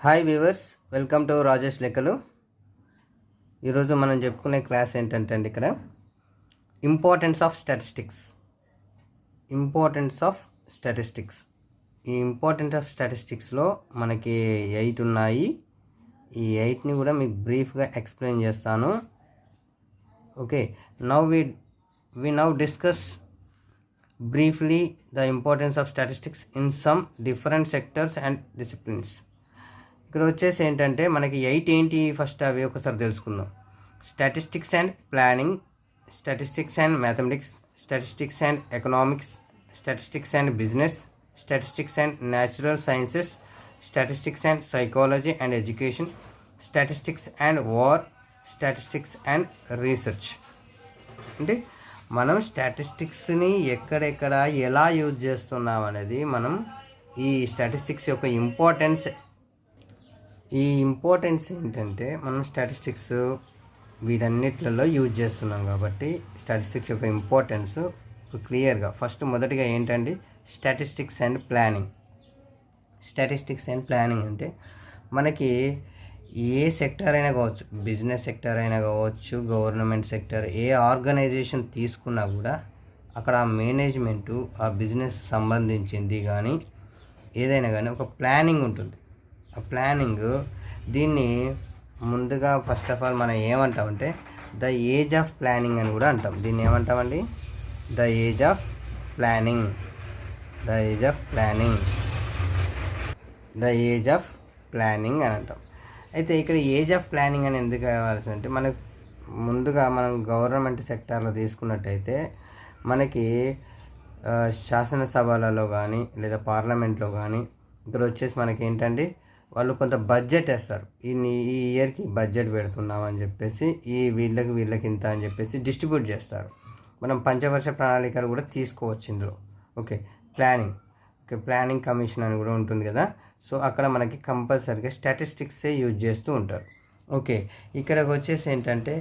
Hi viewers, welcome to Rajesh లెక్కలు. ఈరోజు మనం చెప్పుకునే క్లాస్ ఏంటంటే అండి, ఇక్కడ ఇంపార్టెన్స్ ఆఫ్ స్టాటిస్టిక్స్. ఈ ఇంపార్టెన్స్ ఆఫ్ స్టాటిస్టిక్స్లో మనకి 8 ఉన్నాయి. ఈ 8ని కూడా మీకు బ్రీఫ్గా ఎక్స్ప్లెయిన్ చేస్తాను. Okay, now discuss briefly the importance of statistics in some different sectors and disciplines. ఇక్కడ వచ్చేసి ఏంటంటే మనకి 8 ఏంటి, ఫస్ట్ అవి ఒకసారి తెలుసుకుందాం. Statistics and planning, statistics and mathematics, statistics and economics, statistics and business, statistics and natural sciences, statistics and psychology and education, statistics and war, statistics and research. అంటే మనం స్టాటిస్టిక్స్ని ఎక్కడెక్కడ ఎలా యూజ్ చేస్తున్నాం అనేది మనం ఈ స్టాటిస్టిక్స్ యొక్క ఇంపార్టెన్స్ ఏంటంటే మనం స్టాటిస్టిక్స్ వీటన్నిట్లలో యూజ్ చేస్తున్నాం కాబట్టి స్టాటిస్టిక్స్ యొక్క ఇంపార్టెన్స్ క్లియర్గా మొదటిగా ఏంటంటే statistics and planning. Statistics and planning అంటే మనకి ఏ సెక్టర్ అయినా కావచ్చు, బిజినెస్ సెక్టర్ అయినా కావచ్చు, గవర్నమెంట్ సెక్టర్, ఏ ఆర్గనైజేషన్ తీసుకున్నా కూడా అక్కడ ఆ మేనేజ్మెంటు ఆ బిజినెస్ సంబంధించింది కానీ ఏదైనా కానీ ఒక ప్లానింగ్ ఉంటుంది. ఆ ప్లానింగ్ దీన్ని ముందుగా ఫస్ట్ ఆఫ్ ఆల్ మనం ఏమంటామంటే ద ఏజ్ ఆఫ్ ప్లానింగ్ అని కూడా అంటాం. దీన్ని ఏమంటామండి? ద ఏజ్ ఆఫ్ ప్లానింగ్ అని అంటాం. అయితే ఇక్కడ ఏజ్ ఆఫ్ ప్లానింగ్ అని ఎందుకు కావాల్సిందంటే మనకు ముందుగా మనం గవర్నమెంట్ సెక్టార్లో తీసుకున్నట్టయితే మనకి శాసనసభలలో కానీ లేదా పార్లమెంట్లో కానీ ఇక్కడ వచ్చేసి మనకి ఏంటంటే వాళ్ళు కొంత బడ్జెట్ వేస్తారు. ఈ ఇయర్కి బడ్జెట్ పెడుతున్నామని చెప్పేసి వీళ్ళకి ఇంత అని చెప్పేసి డిస్ట్రిబ్యూట్ చేస్తారు. మనం పంచవర్ష ప్రణాళికలు కూడా తీసుకోవచ్చు ఇందులో. ప్లానింగ్ కమిషన్ అని కూడా ఉంటుంది కదా. సో అక్కడ మనకి కంపల్సరీగా స్టాటిస్టిక్సే యూజ్ చేస్తూ ఉంటారు. ఓకే, ఇక్కడికి వచ్చేసి ఏంటంటే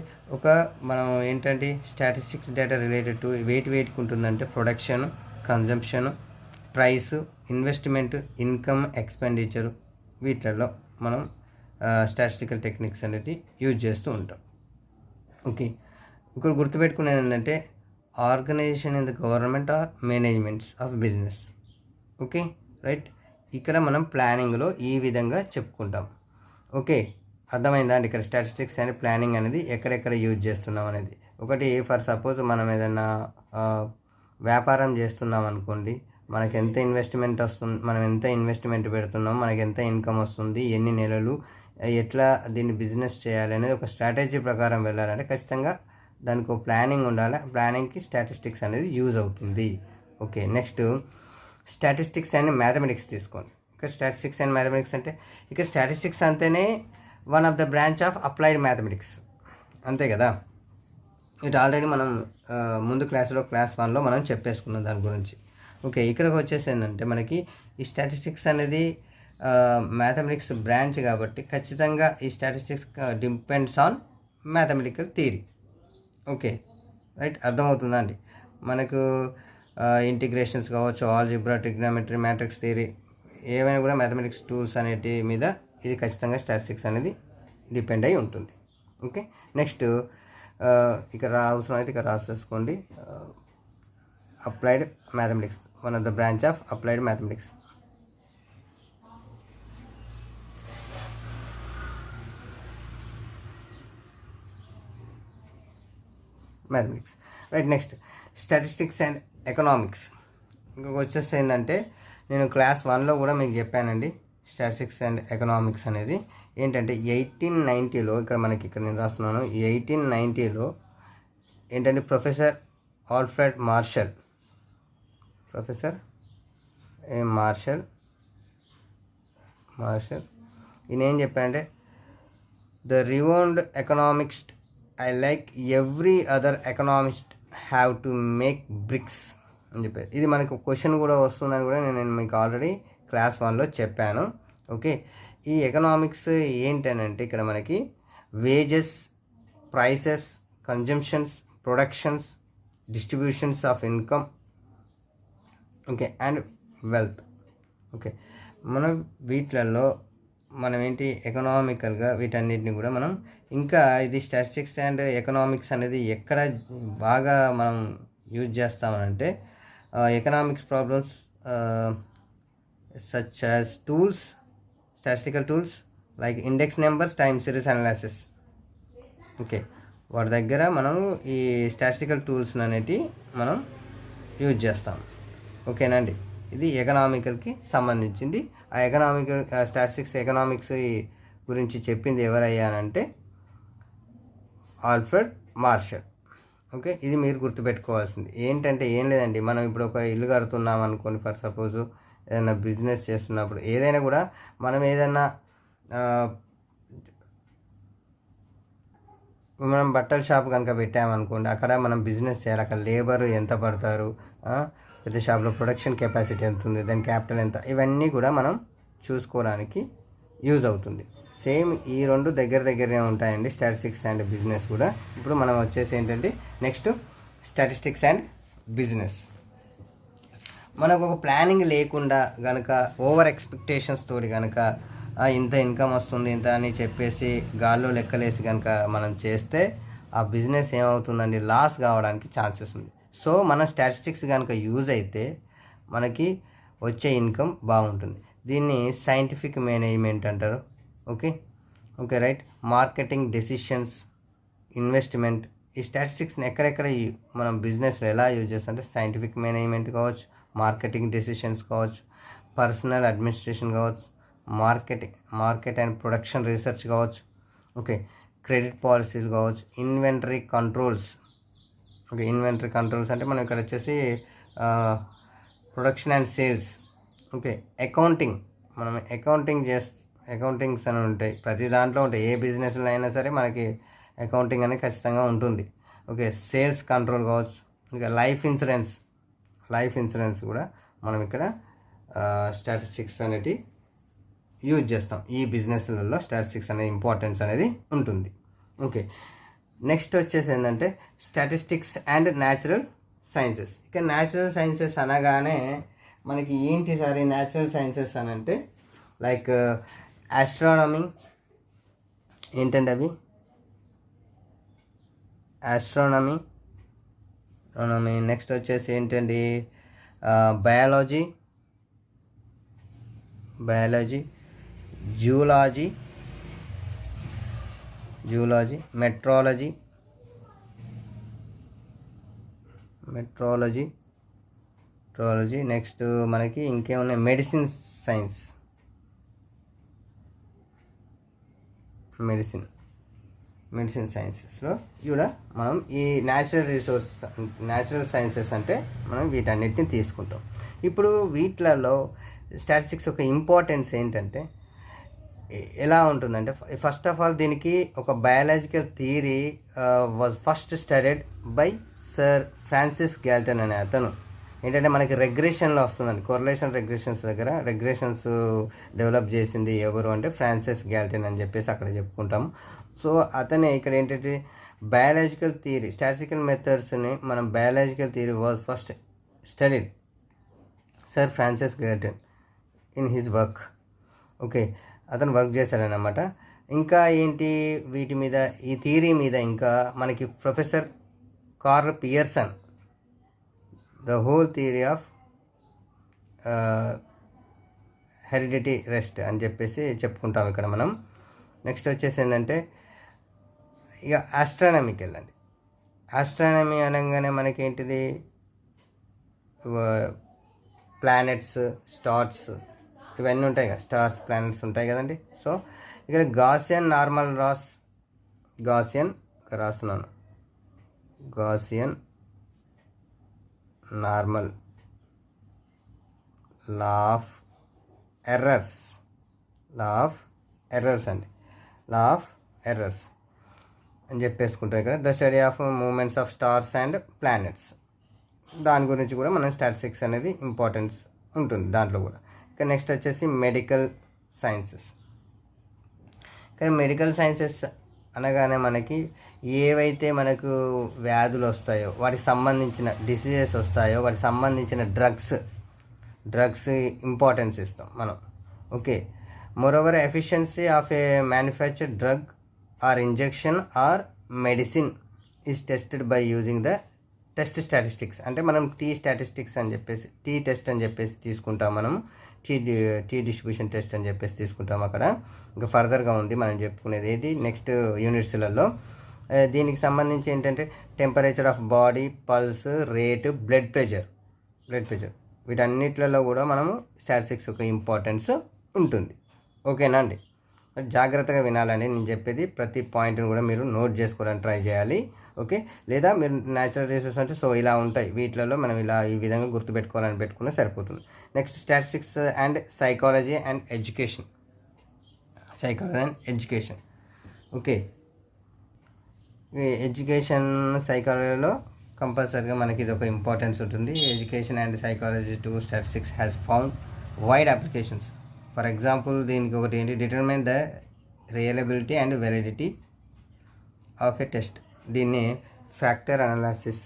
మనం ఏంటంటే స్టాటిస్టిక్స్ డేటా రిలేటెడ్ టు వేటికి ఉంటుందంటే production, consumption, price, investment, income, expenditure, వీటిల్లో మనం స్టాటిస్టికల్ టెక్నిక్స్ అనేది యూజ్ చేస్తూ ఉంటాం. ఓకే, ఇక్కడ గుర్తుపెట్టుకునేది ఏంటంటే organization in the government or managements of business. Okay right, ఇక్కడ మనం ప్లానింగ్లో ఈ విధంగా చెప్పుకుంటాం. ఓకే, అర్థమైందా అండి? ఇక్కడ స్టాటిస్టిక్స్ అండ్ ప్లానింగ్ అనేది ఎక్కడెక్కడ యూజ్ చేస్తున్నాం అనేది. ఒకటి, ఫర్ సపోజ్ మనం ఏదైనా వ్యాపారం చేస్తున్నాం అనుకోండి, మనకి ఎంత ఇన్వెస్ట్మెంట్ వస్తుంది, మనం ఎంత ఇన్వెస్ట్మెంట్ పెడుతున్నాం, మనకి ఎంత ఇన్కమ్ వస్తుంది, ఎన్ని నెలలు, ఎట్లా దీన్ని బిజినెస్ చేయాలి అనేది ఒక స్ట్రాటజీ ప్రకారం వెళ్ళాలంటే ఖచ్చితంగా దానికి ఒక ప్లానింగ్ ఉండాలి. ప్లానింగ్కి స్టాటిస్టిక్స్ అనేది యూజ్ అవుతుంది. Okay, next statistics and mathematics తీసుకోండి. ఇక్కడ స్టాటిస్టిక్స్ అండ్ మ్యాథమెటిక్స్ అంటే ఇక్కడ స్టాటిస్టిక్స్ అంటేనే one of the branch of applied mathematics, అంతే కదా. ఇటు ఆల్రెడీ మనం ముందు క్లాస్ 1లో మనం చెప్పేసుకున్నాం దాని గురించి. ఓకే, ఇక్కడికి వచ్చేసి ఏంటంటే మనకి ఈ స్టాటిస్టిక్స్ అనేది మ్యాథమెటిక్స్ బ్రాంచ్ కాబట్టి ఖచ్చితంగా ఈ statistics depends on mathematical theory. Okay right, అర్థమవుతుందా అండి? మనకు ఇంటిగ్రేషన్స్ కావచ్చు, ఆల్జిబ్రా, ట్రిగ్నామెట్రీ, మ్యాట్రిక్స్ థియరీ, ఏవైనా కూడా మ్యాథమెటిక్స్ టూల్స్ అనేటి మీద ఇది ఖచ్చితంగా స్టాటిస్టిక్స్ అనేది డిపెండ్ అయి ఉంటుంది. ఓకే, నెక్స్ట్ ఇక్కడ అవసరం అయితే ఇక్కడ రాసేసుకోండి. Applied mathematics, one of the branch of applied mathematics. Right, next statistics and economics. ఇంకొక వచ్చేసి ఏంటంటే నేను క్లాస్ 1లో కూడా మీకు చెప్పానండి. స్టాటిస్టిక్స్ అండ్ ఎకనామిక్స్ అనేది ఏంటంటే 1890లో ఇక్కడ నేను రాస్తున్నాను. 1890లో ఏంటంటే ప్రొఫెసర్ ఆల్ఫ్రెడ్ మార్షల్ ఈయన ఏం చెప్పారంటే the renowned economist I like every other economist have to make bricks అని చెప్పారు. ఇది మనకు క్వశ్చన్ కూడా వస్తుందని కూడా నేను మీకు ఆల్రెడీ క్లాస్ 1లో చెప్పాను. ఓకే, ఈ ఎకనామిక్స్ ఏంటనంటే ఇక్కడ మనకి wages, prices, consumptions, productions, distributions of income, okay, and wealth. Okay, మనం వీటిలలో మనం ఏంటి ఎకనామికల్గా వీటన్నిటిని కూడా మనం ఇంకా ఇది స్టాటిస్టిక్స్ అండ్ ఎకనామిక్స్ అనేది ఎక్కడ బాగా మనం యూజ్ చేస్తామనంటే economics problems such as tools, statistical tools like index numbers, time series analysis. Okay, వాటి దగ్గర మనం ఈ స్టాటిస్టికల్ టూల్స్ అనేటివి మనం యూజ్ చేస్తాం. ఓకేనండి, ఇది ఎకనామికల్కి సంబంధించింది. ఆ ఎకనామికల్ స్టాటిస్టిక్స్ ఎకనామిక్స్ గురించి చెప్పింది ఎవరయ్యానంటే ఆల్ఫ్రెడ్ మార్షల్. ఓకే, ఇది మీరు గుర్తుపెట్టుకోవాల్సింది. ఏంటంటే ఏం లేదండి, మనం ఇప్పుడు ఒక ఇల్లు కడుతున్నాం అనుకోండి, ఫర్ సపోజు ఏదైనా బిజినెస్ చేస్తున్నప్పుడు ఏదైనా కూడా మనం ఏదైనా మనం బట్టల షాప్ కనుక పెట్టామనుకోండి, అక్కడ మనం బిజినెస్ చేయాలి, అక్కడ లేబర్ ఎంత పడతారు, పెద్ద షాప్లో ప్రొడక్షన్ కెపాసిటీ ఎంత ఉంది, దాని క్యాపిటల్ ఎంత, ఇవన్నీ కూడా మనం చూసుకోవడానికి యూజ్ అవుతుంది. సేమ్ ఈ రెండు దగ్గరనే ఉంటాయండి, స్టాటిస్టిక్స్ అండ్ బిజినెస్ కూడా. ఇప్పుడు మనం వచ్చేసి ఏంటంటే నెక్స్ట్ స్టాటిస్టిక్స్ అండ్ బిజినెస్. మనకు ఒక ప్లానింగ్ లేకుండా కనుక ఓవర్ ఎక్స్పెక్టేషన్స్ తోటి కనుక ఇంత ఇన్కమ్ వస్తుంది ఇంత అని చెప్పేసి గాల్లో లెక్కలేసి కనుక మనం చేస్తే ఆ బిజినెస్ ఏమవుతుందండి, లాస్ కావడానికి ఛాన్సెస్ ఉంది. సో మనం స్టాటిస్టిక్స్ కనుక యూజ్ అయితే మనకి వచ్చే ఇన్కమ్ బాగుంటుంది. దీన్ని సైంటిఫిక్ మేనేజ్మెంట్ అంటారు. Okay right. Marketing decisions, investment, ఈ స్టాటిస్టిక్స్ని ఎక్కడెక్కడ మనం బిజినెస్లో ఎలా యూజ్ చేస్తాం అంటే సైంటిఫిక్ మేనేజ్మెంట్ కావచ్చు, మార్కెటింగ్ డెసిషన్స్ కావచ్చు, పర్సనల్ అడ్మినిస్ట్రేషన్ కావచ్చు, మార్కెట్ అండ్ ప్రొడక్షన్ రీసెర్చ్ కావచ్చు, ఓకే, క్రెడిట్ పాలసీలు కావచ్చు, inventory controls. Okay, inventory controls అంటే మనం ఇక్కడ వచ్చేసి production and sales. Okay, accounting, మనం అకౌంటింగ్స్ అని ఉంటాయి, ప్రతి దాంట్లో ఉంటాయి, ఏ బిజినెస్లో అయినా సరే మనకి అకౌంటింగ్ అనేది ఖచ్చితంగా ఉంటుంది. ఓకే, సేల్స్ కంట్రోల్ కావచ్చు. ఇంకా లైఫ్ ఇన్సూరెన్స్ కూడా మనం ఇక్కడ స్టాటిస్టిక్స్ అనేది యూజ్ చేస్తాం. ఈ బిజినెస్లలో స్టాటిస్టిక్స్ అనేది ఇంపార్టెన్స్ అనేది ఉంటుంది. ఓకే, నెక్స్ట్ వచ్చేసి ఏంటంటే స్టాటిస్టిక్స్ అండ్ న్యాచురల్ సైన్సెస్. ఇక న్యాచురల్ సైన్సెస్ అనగానే మనకి ఏంటి సార్ ఈ న్యాచురల్ సైన్సెస్ అని అంటే లైక్ ఆస్ట్రానమీ. ఏంటంటే అవి ఆస్ట్రానమీ. నెక్స్ట్ వచ్చేసి ఏంటండి బయాలజీ, జూలాజీ, మెట్రాలజీ, నెక్స్ట్ మనకి ఇంకేమున్నాయి మెడిసిన్ సైన్సెస్లో కూడా మనం ఈ న్యాచురల్ సైన్సెస్ అంటే మనం వీటన్నిటిని తీసుకుంటాం. ఇప్పుడు వీటిలలో స్టాటిస్టిక్స్ ఒక ఇంపార్టెన్స్ ఏంటంటే ఎలా ఉంటుందంటే ఫస్ట్ ఆఫ్ ఆల్ దీనికి ఒక biological theory was first studied by sir Francis Galton అనే అతను. ఏంటంటే మనకి రెగ్రెషన్లో వస్తుందండి, కొరలేషన్ రెగ్రెషన్స్ దగ్గర రెగ్రెషన్స్ డెవలప్ చేసింది ఎవరు అంటే ఫ్రాన్సిస్ గ్యాల్టన్ అని చెప్పేసి అక్కడ చెప్పుకుంటాము. సో అతనే ఇక్కడ ఏంటంటే బయాలజికల్ థియరీ, స్టాటిస్టికల్ మెథడ్స్ని మనం biological theory was first studied sir Francis Galton in his work. Okay, అతను వర్క్ చేశాడనమాట. ఇంకా ఏంటి వీటి మీద, ఈ థియరీ మీద ఇంకా మనకి professor curl Pearson the whole theory of heredity rest అని చెప్పేసి చెప్పుకుంటాం ఇక్కడ మనం. నెక్స్ట్ వచ్చేసి ఏంటంటే ఇక ఆస్ట్రానమీకి వెళ్ళండి. ఆస్ట్రానమీ అనగానే మనకేంటిది ప్లానెట్స్, స్టార్స్ ఇవన్నీ ఉంటాయి కదా, స్టార్స్, ప్లానెట్స్ ఉంటాయి కదండి. సో ఇక్కడ Gaussian normal law of errors అని చెప్పేసుకుంటాం ఇక్కడ. The study of movements of stars and planets, దాని గురించి కూడా మనం స్టాటిస్టిక్స్ అనేది ఇంపార్టెన్స్ ఉంటుంది దాంట్లో కూడా. ఇక నెక్స్ట్ వచ్చేసి మెడికల్ సైన్సెస్ అనగానే మనకి ఏవైతే మనకు వ్యాధులు వస్తాయో, వాటికి సంబంధించిన డిసీజెస్ వస్తాయో, వాటికి సంబంధించిన డ్రగ్స్ ఇంపార్టెన్స్ ఇస్తాం మనం. Okay, Moreover, efficiency of a manufactured drug or injection or medicine is tested by using the test statistics. అంటే మనం టీ స్టాటిస్టిక్స్ అని చెప్పేసి టీ టెస్ట్ అని చెప్పేసి తీసుకుంటాం. మనం టీ డిస్ట్రిబ్యూషన్ టెస్ట్ అని చెప్పేసి తీసుకుంటాం. అక్కడ ఇంకా ఫర్దర్గా ఉంది మనం చెప్పుకునేది ఏంటి నెక్స్ట్ యూనిట్స్లలో. దీనికి సంబంధించి ఏంటంటే temperature of body, pulse rate, blood pressure వీటన్నిటిలో కూడా మనము స్టాటిస్టిక్స్ ఒక ఇంపార్టెన్స్ ఉంటుంది. ఓకేనా అండి? జాగ్రత్తగా వినాలండి నేను చెప్పేది. ప్రతి పాయింట్ని కూడా మీరు నోట్ చేసుకోవడానికి ట్రై చేయాలి. ఓకే, లేదా మీరు న్యాచురల్ రిసోర్స్ అంటే సో ఇలా ఉంటాయి, వీటిలలో మనం ఇలా ఈ విధంగా గుర్తుపెట్టుకోవాలని పెట్టుకున్నా సరిపోతుంది. Next statistics and psychology and education. Okay, education సైకాలజీలో కంపల్సరీగా మనకి ఇది ఒక ఇంపార్టెన్స్ ఉంటుంది. Education and psychology to statistics has found wide applications. For example దీనికి ఒకటి ఏంటి, determine the reliability and validity of a test. దీన్ని factor analysis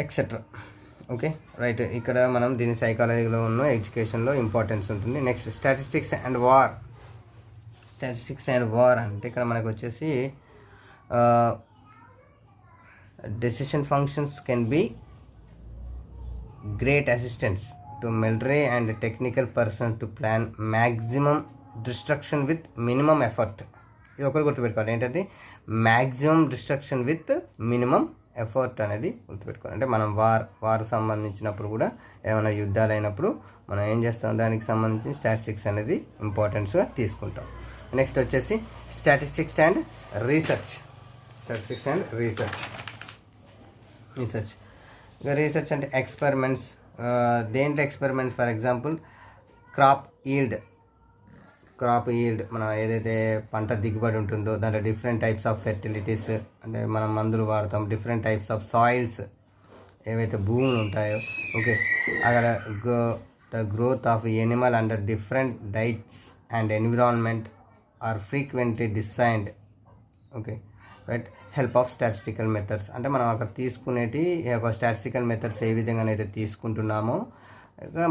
etcetera. Okay right, ఇక్కడ మనం దీని సైకాలజీలో ఉన్న ఎడ్యుకేషన్లో ఇంపార్టెన్స్ ఉంటుంది. నెక్స్ట్ స్టాటిస్టిక్స్ అండ్ వార్ అంటే ఇక్కడ మనకు వచ్చేసి decision functions can be great assistance to military and technical person to plan maximum destruction with minimum effort. ఇది ఒకటి గుర్తుపెట్టుకోవాలి, ఏంటంటే maximum destruction with minimum effort అనేది గుర్తుపెట్టుకోవాలి. అంటే మనం వార్ సంబంధించినప్పుడు కూడా ఏమైనా యుద్ధాలు అయినప్పుడు మనం ఏం చేస్తాం, దానికి సంబంధించిన స్టాటిస్టిక్స్ అనేది ఇంపార్టెన్స్గా తీసుకుంటాం. నెక్స్ట్ వచ్చేసి స్టాటిస్టిక్స్ అండ్ రీసెర్చ్. ఇక రీసెర్చ్ అంటే ఎక్స్పెరిమెంట్స్. దేంట్లో experiments? For example crop yield మనం ఏదైతే పంట దిగుబడి ఉంటుందో దాంట్లో డిఫరెంట్ టైప్స్ ఆఫ్ ఫెర్టిలిటీస్, అంటే మనం మందులు వాడతాం. డిఫరెంట్ టైప్స్ ఆఫ్ సాయిల్స్ ఏవైతే భూములు ఉంటాయో, ఓకే, అక్కడ the growth of animal under different diets and environment are frequently designed. Okay right, help of statistical methods. అంటే మనం అక్కడ తీసుకునేటి ఒక స్టాటిస్టికల్ మెథడ్స్ ఏ విధంగానైతే తీసుకుంటున్నామో,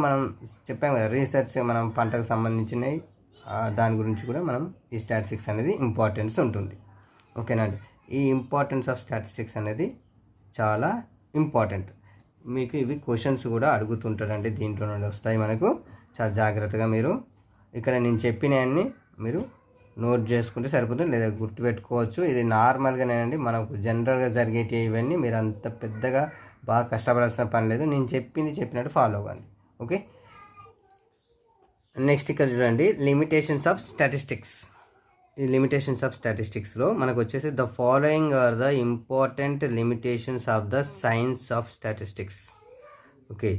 మనం చెప్పాం కదా రీసెర్చ్ మనం పంటకు సంబంధించినవి, దాని గురించి కూడా మనం ఈ స్టాటిస్టిక్స్ అనేది ఇంపార్టెన్స్ ఉంటుంది. ఓకేనండి, ఈ ఇంపార్టెన్స్ ఆఫ్ స్టాటిస్టిక్స్ అనేది చాలా ఇంపార్టెంట్. మీకు ఇవి క్వశ్చన్స్ కూడా అడుగుతుంటారండి, దీంట్లో నుండి వస్తాయి మనకు. చాలా జాగ్రత్తగా మీరు ఇక్కడ నేను చెప్పినవన్నీ మీరు నోట్ చేసుకుంటే సరిపోతుంది, లేదా గుర్తుపెట్టుకోవచ్చు. ఇది నార్మల్గానేనండి, మనకు జనరల్గా జరిగేటి ఇవన్నీ మీరు అంత పెద్దగా బాగా కష్టపడాల్సిన పని లేదు. నేను చెప్పినట్టు ఫాలో అవ్వండి. ఓకే, నెక్స్ట్ ఇక్కడ చూడండి, లిమిటేషన్స్ ఆఫ్ స్టాటిస్టిక్స్. ఈ లిమిటేషన్స్ ఆఫ్ స్టాటిస్టిక్స్లో మనకు వచ్చేసి the following are the important limitations of the science of statistics. Okay,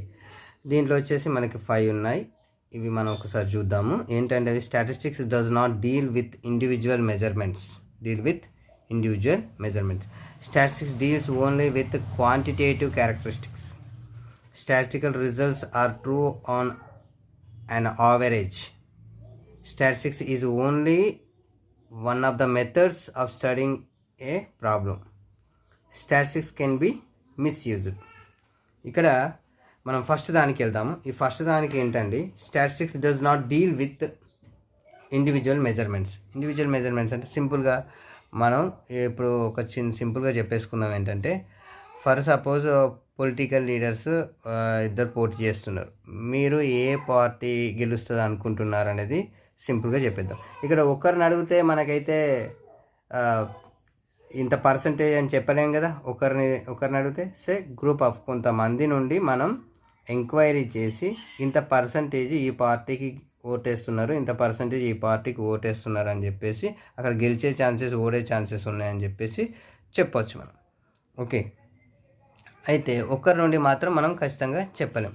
దీంట్లో వచ్చేసి మనకి 5 ఉన్నాయి. ఇవి మనం ఒకసారి చూద్దాము. ఏంటంటే అది statistics does not deal with individual measurements. Statistics deals only with quantitative characteristics. Statistical results are true on an average. Statistics is only one of the methods of studying a problem. Statistics can be misused. ఇక్కడ మనం first దానికి వెళ్దాము. ఈ first దానికి ఏంటండి, statistics does not deal with individual measurements. అంటే సింపుల్గా మనం ఇప్పుడు ఒక సింపుల్గా చెప్పేసుకుందాం. ఏంటంటే ఫర్ సపోజ్ పొలిటికల్ లీడర్స్ ఇద్దరు పోటీ చేస్తున్నారు. మీరు ఏ పార్టీ గెలుస్తుంది అనుకుంటున్నారు అనేది సింపుల్గా చెప్పేద్దాం. ఇక్కడ ఒకరిని అడిగితే మనకైతే ఇంత పర్సంటేజ్ అని చెప్పలేం కదా. ఒకరిని అడిగితే గ్రూప్ ఆఫ్ కొంతమంది నుండి మనం ఎంక్వైరీ చేసి ఇంత పర్సంటేజ్ ఈ పార్టీకి ఓటేస్తున్నారు, ఇంత పర్సంటేజ్ ఈ పార్టీకి ఓటేస్తున్నారు అని చెప్పేసి అక్కడ గెలిచే ఛాన్సెస్, ఓడే ఛాన్సెస్ ఉన్నాయని చెప్పేసి చెప్పొచ్చు మనం. ఓకే, అయితే ఒకరి నుండి మాత్రం మనం ఖచ్చితంగా చెప్పలేం.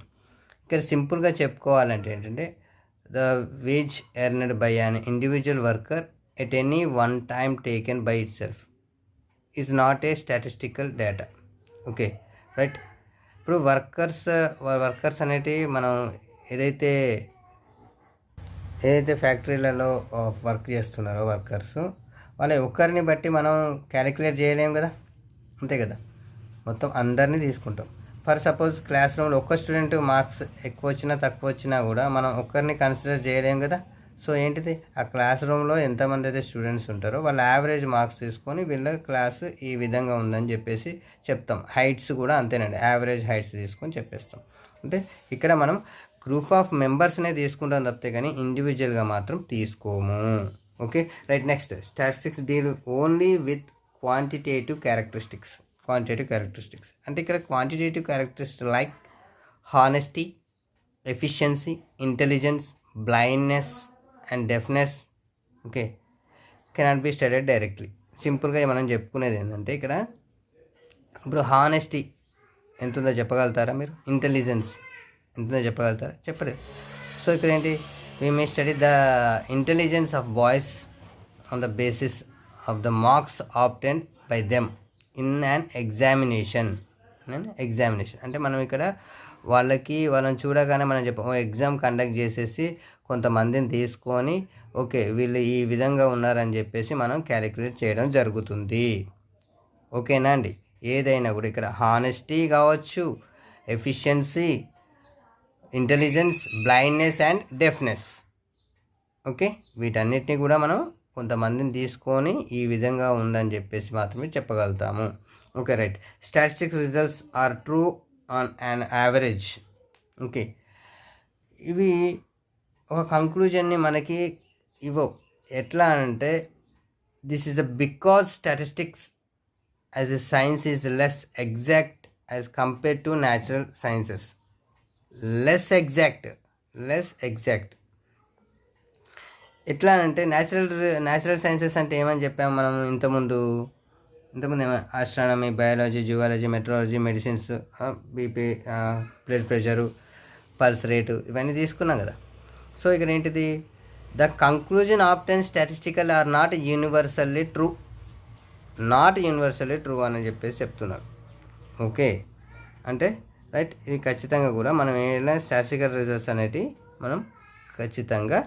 ఇక్కడ సింపుల్గా చెప్పుకోవాలంటే ఏంటంటే the wage earned by an individual worker at any one time taken by itself is not a statistical data. Okay right, ఇప్పుడు వర్కర్స్ అనేటివి మనం ఏదైతే ఫ్యాక్టరీలలో వర్క్ చేస్తున్నారో వర్కర్స్, వాళ్ళ ఒక్కరిని బట్టి మనం క్యాలిక్యులేట్ చేయలేము కదా, అంతే కదా. మొత్తం అందరినీ తీసుకుంటాం. ఫర్ సపోజ్ క్లాస్ రూమ్లో ఒక్క స్టూడెంట్ మార్క్స్ ఎక్కువ వచ్చినా తక్కువ వచ్చినా కూడా మనం ఒక్కరిని కన్సిడర్ చేయలేం కదా. సో ఏంటిది, ఆ క్లాస్ రూమ్లో ఎంతమంది అయితే స్టూడెంట్స్ ఉంటారో వాళ్ళ యావరేజ్ మార్క్స్ తీసుకొని వీళ్ళ క్లాస్ ఈ విధంగా ఉందని చెప్పేసి చెప్తాం. హైట్స్ కూడా అంతేనండి, యావరేజ్ హైట్స్ తీసుకొని చెప్పేస్తాం. అంటే ఇక్కడ మనం గ్రూప్ ఆఫ్ మెంబర్స్నే తీసుకుంటాం తప్పితే కానీ ఇండివిజువల్గా మాత్రం తీసుకోము. Okay right. Next statistics deal only with quantitative characteristics. అంటే ఇక్కడ quantitative characteristics like honesty, efficiency, intelligence, blindness and deafness okay cannot be studied directly. సింపుల్గా మనం చెప్పుకునేది ఏంటంటే ఇక్కడ ఇప్పుడు హానెస్టీ ఎంత ఉందో చెప్పగలుగుతారా మీరు? ఇంటెలిజెన్స్ ఎంత ఉందో చెప్పగలుగుతారా? చెప్పలేదు. సో ఇక్కడ ఏంటి, we may study the intelligence of boys on the basis of the marks obtained by them in an examination. అంటే మనం ఇక్కడ వాళ్ళని చూడగానే మనం చెప్పాం ఎగ్జామ్ కండక్ట్ చేసేసి కొంతమందిని తీసుకొని ఓకే వీళ్ళు ఈ విధంగా ఉన్నారని చెప్పేసి మనం క్యాలిక్యులేట్ చేయడం జరుగుతుంది. ఓకేనా అండి. ఏదైనా కూడా ఇక్కడ హానెస్టీ కావచ్చు, efficiency, intelligence, blindness and deafness okay వీటన్నిటిని కూడా మనం కొంతమందిని తీసుకొని ఈ విధంగా ఉందని చెప్పేసి మాత్రమే చెప్పగలుగుతాము. Okay right. Statistics results are true on an average. Okay ఇవి ఒక కంక్లూజన్ని మనకి ఇవ్వవు. ఎట్లా అంటే this is because statistics as a science is less exact as compared to natural sciences. Less exact ఎట్లా అంటే న్యాచురల్ సైన్సెస్ అంటే ఏమని చెప్పాము మనం ఇంతకుముందు ఏమో astronomy, biology, zoology, metrology, medicines, BP, blood pressure, pulse rate ఇవన్నీ తీసుకున్నాం కదా. సో ఇక్కడ ఏంటిది, the conclusion obtain statistical are not universally true అని చెప్పేసి చెప్తున్నారు. ఓకే అంటే రైట్. ఇది ఖచ్చితంగా కూడా మనం ఏదైనా స్టాటిస్టికల్ రిజల్ట్స్ అనేటివి మనం ఖచ్చితంగా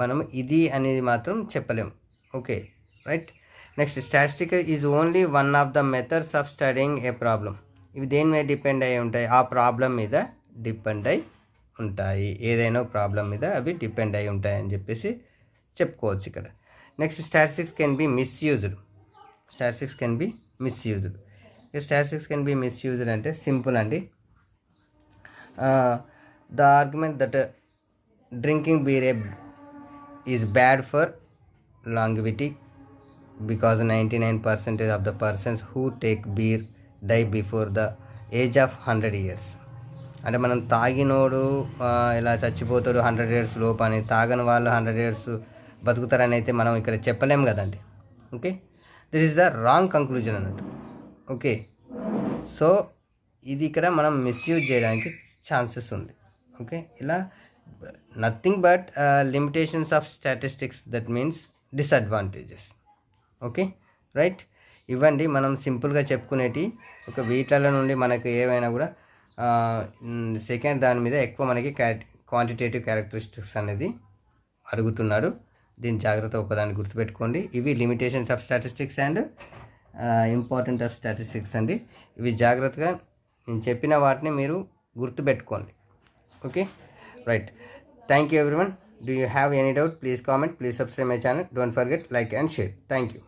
మనం ఇది అనేది మాత్రం చెప్పలేము. Okay right. Next statistical is only one of the methods of studying A problem. ఇవి దేని మీద డిపెండ్ అయి ఉంటాయి? ఆ ప్రాబ్లం మీద డిపెండ్ అయి ఉంటాయి. ఏదైనా ప్రాబ్లం మీద అవి డిపెండ్ అయి ఉంటాయి అని చెప్పేసి చెప్పుకోవచ్చు ఇక్కడ. Next statistics can be misused. Statistics can be misused అంటే సింపుల్ అండి. The argument that drinking beer is bad for longevity because 99% of the persons who take beer die before the age of 100 years. అంటే మనం తాగినోడు ఇలా చచ్చిపోతాడు 100 years లోపు అని, తాగని వాళ్ళు 100 years బతుకుతారని అయితే మనం ఇక్కడ చెప్పలేము కదండి. Okay this is the wrong conclusion అన్నట్టు. ఓకే సో ఇది ఇక్కడ మనం మిస్యూజ్ చేయడానికి ఛాన్సెస్ ఉంది. ఓకే ఇలా nothing but limitations of statistics, that means disadvantages. Okay right. ఇవ్వండి మనం సింపుల్గా చెప్పుకునేటి. ఒక వీటిల నుండి మనకు ఏవైనా కూడా సెకండ్ దాని మీద ఎక్కువ మనకి క్వాంటిటేటివ్ క్యారెక్టరిస్టిక్స్ అనేది అడుగుతున్నాడు. దీని జాగ్రత్త ఒకదాన్ని గుర్తుపెట్టుకోండి. ఇవి limitations of statistics and important of statistics అండి. ఇవి జాగ్రత్తగా నేను చెప్పిన వాటిని మీరు గుర్తుపెట్టుకోండి. Okay right. Thank you everyone. Do you have any doubt? Please comment. Please subscribe my channel. Don't forget like and share. Thank you.